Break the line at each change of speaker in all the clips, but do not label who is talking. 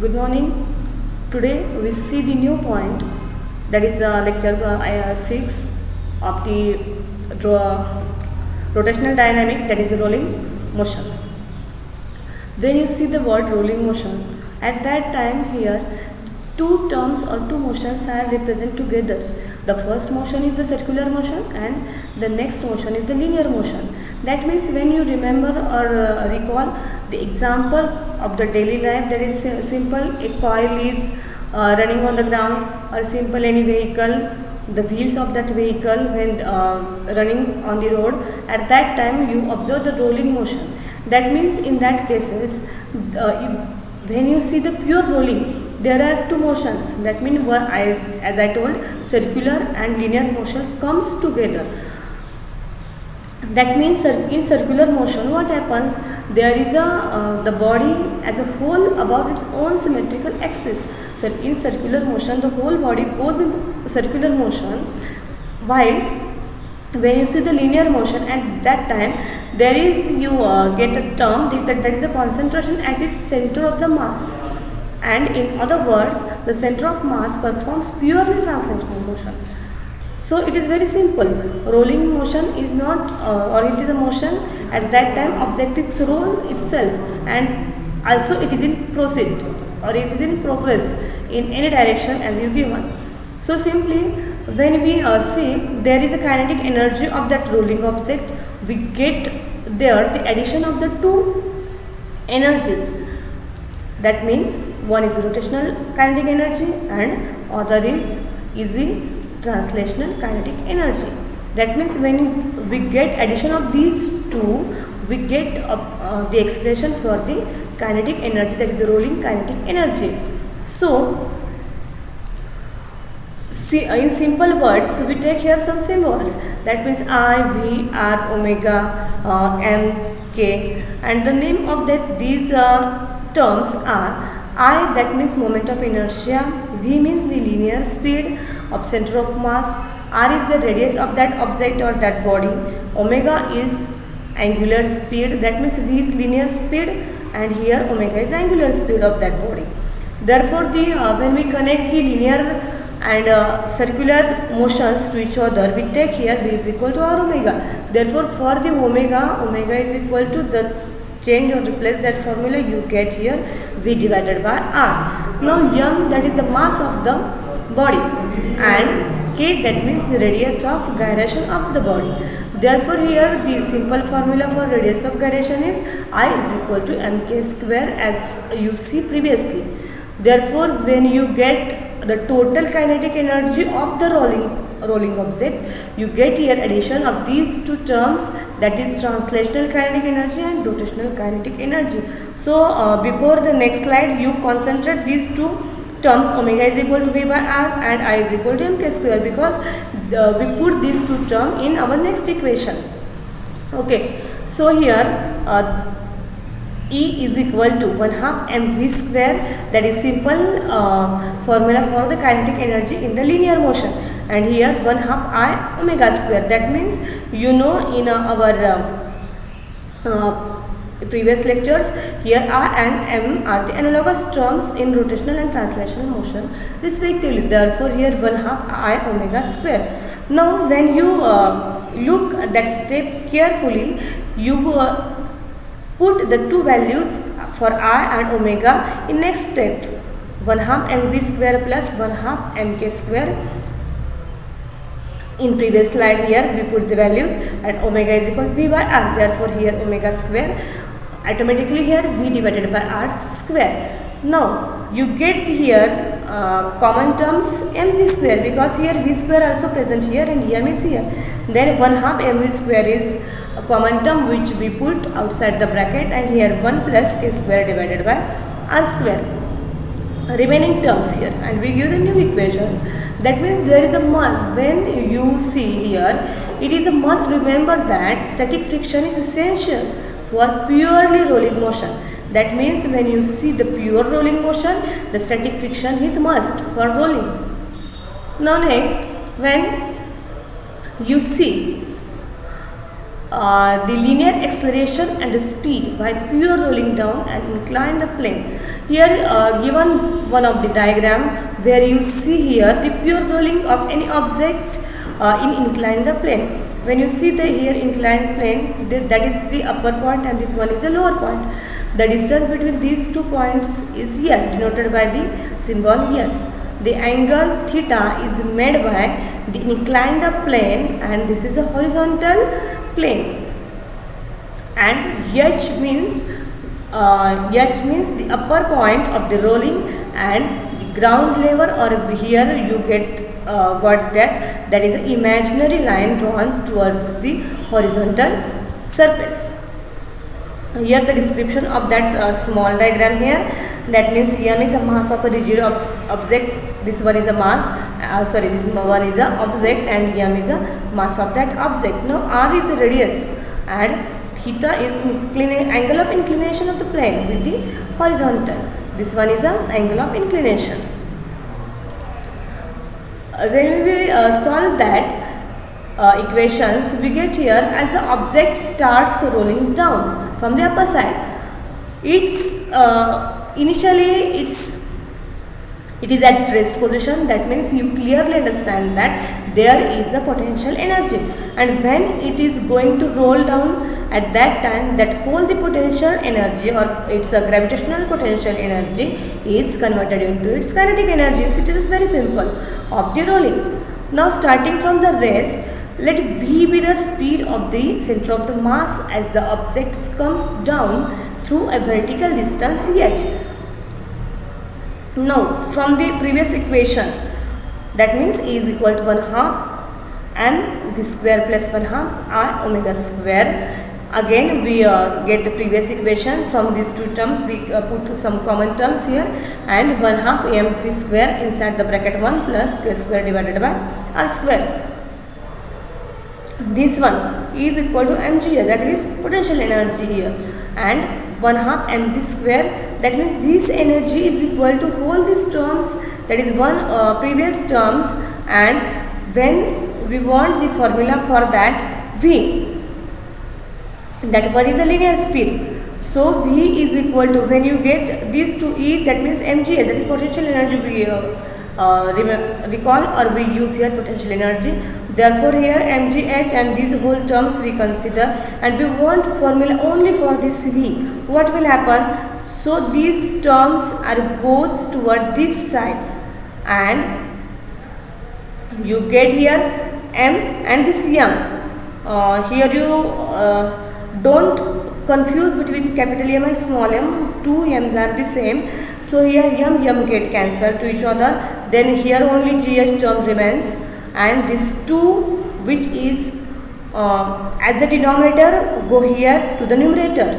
Good morning. Today we see the new point, that is lecture 6 of the rotational dynamic, that is rolling motion. When you see the word rolling motion, at that time here two terms or two motions are represented together. The first motion is the circular motion and the next motion is the linear motion. That means when you remember or recall the example of the daily life, that is simple, a coil is running on the ground, or simple any vehicle, the wheels of that vehicle when running on the road, at that time you observe the rolling motion. That means in that cases, when you see the pure rolling, there are two motions. That means as I told, circular and linear motion comes together. That means in circular motion what happens, there is the body as a whole about its own symmetrical axis. So in circular motion the whole body goes in circular motion, while when you see the linear motion, at that time there is you get a term that is a concentration at its center of the mass, and in other words the center of mass performs purely translational motion. So it is very simple. Rolling motion is not or it is a motion at that time object rolls itself, and also it is in proceed or it is in progress in any direction as you given. So simply when we see there is a kinetic energy of that rolling object, we get there the addition of the two energies. That means one is rotational kinetic energy and other is easy translational kinetic energy. That means when we get addition of these two, we get the expression for the kinetic energy, that is the rolling kinetic energy. So see, in simple words we take here some symbols. That means I, V, R, omega, M, K, and the name of these terms are I, that means moment of inertia, V means the linear speed of center of mass, R is the radius of that object or that body, omega is angular speed, that means V is linear speed, and here omega is angular speed of that body. Therefore when we connect the linear and circular motions to each other, we take here V is equal to R omega. Therefore for the omega is equal to the change or replace that formula, you get here V divided by R. Now m, that is the mass of the body, and K, that means the radius of gyration of the body. Therefore here the simple formula for radius of gyration is I is equal to mk square, as you see previously. Therefore when you get the total kinetic energy of the rolling object, you get here addition of these two terms, that is translational kinetic energy and rotational kinetic energy. So before the next slide you concentrate these two terms, omega is equal to V by R and I is equal to mk square, because we put these two terms in our next equation. Okay, so here E is equal to 1/2 mv square, that is simple formula for the kinetic energy in the linear motion, and here 1/2 I omega square. That means you know in our previous lectures, here R and M are the analogous terms in rotational and translational motion respectively. Therefore here 1/2 I omega square. Now when you look at that step carefully, you put the two values for I and omega in next step, 1/2 mv square plus 1/2 mk square. In previous slide here we put the values, and omega is equal to V by R. Therefore here omega square, automatically here V divided by R square. Now you get here common terms mv square, because here V square also present here and m is here. Then 1/2 mv square is a common term which we put outside the bracket, and here 1 plus k square divided by R square. Remaining terms here, and we give the new equation. That means there is a must, when you see here, it is a must remember that static friction is essential for purely rolling motion. That means when you see the pure rolling motion, the static friction is must for rolling. Now next, when you see the linear acceleration and the speed by pure rolling down an inclined plane, Here given one of the diagram where you see here the pure rolling of any object in inclined plane. When you see the here inclined plane, that is the upper point and this one is the lower point. The distance between these 2 points is s, denoted by the symbol s. The angle theta is made by the inclined plane and this is a horizontal plane. And h means the upper point of the rolling and the ground level, or here you got that is an imaginary line drawn towards the horizontal surface. Here the description of that small diagram here, that means m is a mass of a rigid object, this one is a mass, this one is a object and m is a mass of that object. Now r is a radius and theta is angle of inclination of the plane with the horizontal. This one is a angle of inclination. When we solve that equations, we get here as the object starts rolling down from the upper side. Initially it is at rest position. That means you clearly understand that there is a potential energy, and when it is going to roll down, at that time that whole the potential energy or its a gravitational potential energy is converted into its kinetic energy. So it is very simple of the rolling. Now starting from the rest, let v be the speed of the center of the mass as the object comes down through a vertical distance h. Now from the previous equation, that means E is equal to 1/2 m v square plus 1/2 I omega square. Again we get the previous equation. From these two terms we put some common terms here, and 1/2 m v square inside the bracket 1 plus k square divided by r square. This one is equal to mg here, that is potential energy here, and 1/2 mv square, that means this energy is equal to all these terms, that is one previous terms, and when we want the formula for that v, that what is the linear speed. So v is equal to, when you get these two e, that means mg, that is potential energy we recall or we use here potential energy. Therefore here mgh and these whole terms we consider, and we want formula only for this v. What will happen? So these terms are goes toward these sides, and you get here m and this m. Here you don't confuse between capital M and small m. Two m's are the same. So here m get cancelled to each other. Then here only gh term remains, and this 2 which is at the denominator go here to the numerator,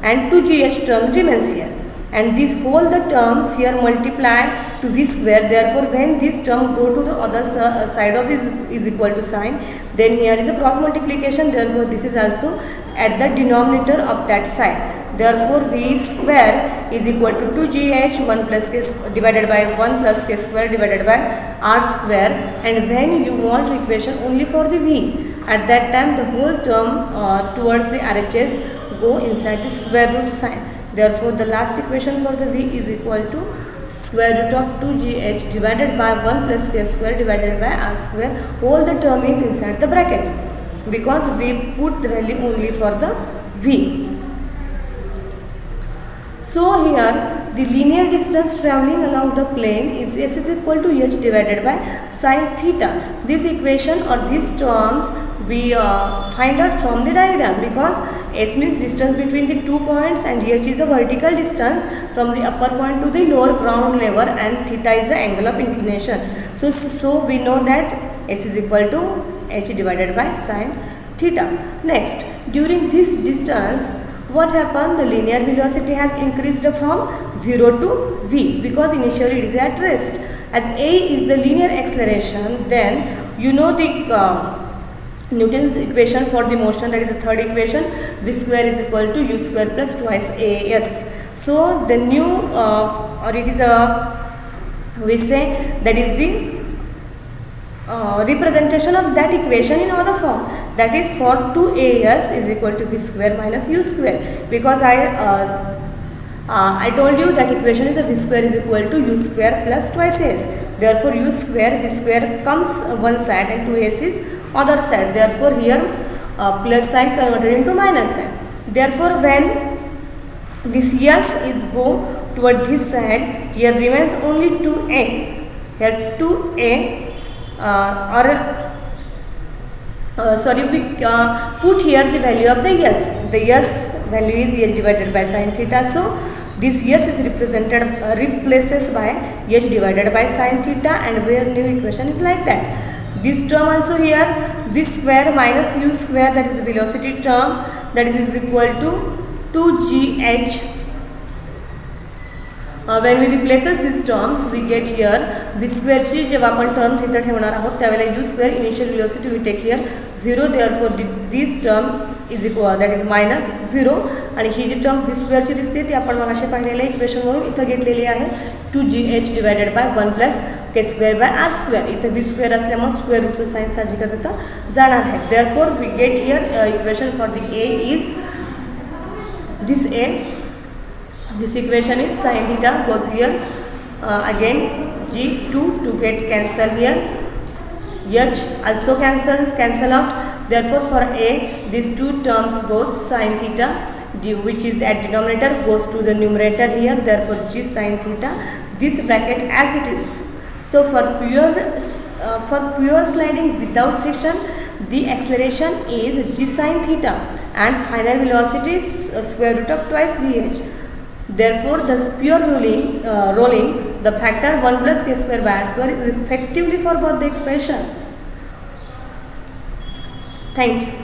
and 2gh term remains here, and this whole the terms here multiply to v square. Therefore when this term go to the other side of this is equal to sign, then here is a cross multiplication. Therefore this is also at the denominator of that side. Therefore v square is equal to 2gh 1 plus k divided by 1 plus k square divided by r square. And when you want equation only for the v, at that time the whole term towards the RHS go inside the square root sign. Therefore the last equation for the v is equal to square root of 2gh divided by 1 plus k square divided by r square. All the term is inside the bracket because we put the value only for the v. So here the linear distance traveling along the plane is s is equal to h divided by sin theta. This equation or these terms we find out from the diagram, because s means distance between the 2 points and h is a vertical distance from the upper point to the lower ground level, and theta is the angle of inclination. So we know that s is equal to h divided by sin theta. Next, during this distance what happened? The linear velocity has increased from 0 to v, because initially it is at rest. As a is the linear acceleration, then you know the Newton's equation for the motion, that is the third equation, v square is equal to u square plus twice as. So the new or it is a, we say that is the representation of that equation in other form, that is for 2as is equal to v square minus u square, because I told you that equation is a v square is equal to u square plus twice s. Therefore, u square v square comes one side and 2s is other side. Therefore, here plus sign converted into minus sign. Therefore, when this s is go toward this side, here remains only 2a. Here 2a sorry, we put here the value of the s. The s value is s divided by sin theta. So this s is represented replaces by s divided by sin theta, and where new equation is like that. This term also here v square minus u square, that is velocity term, that is equal to 2gh. When we replaces these terms, we get here v square ची जेव्हा आपण term इथे ठेवणार आहोत त्यावेळेला u square initial velocity we take here 0. Therefore this term is equal, that is minus 0, आणि ही जी term v square ची दिसते ती आपण मगाशी पाहिलेल्या इक्वेशन वरून इथे घेतलेली आहे 2gh divided by 1 plus k square by r square. इथे v square असल्यामुळे स्क्वेअर रूटचं साइन साहजिकच इथं जाणार आहे. Therefore we get here equation for the a is this a. This equation is sin theta goes here, again g2 to get cancel here, h also cancel out. Therefore for a these two terms goes sin theta which is at denominator goes to the numerator here. Therefore g sin theta, this bracket as it is. So for pure sliding without friction, the acceleration is g sin theta and final velocity is square root of twice gh. Therefore, the pure rolling, the factor 1 plus k square by r square is effectively for both the expressions. Thank you.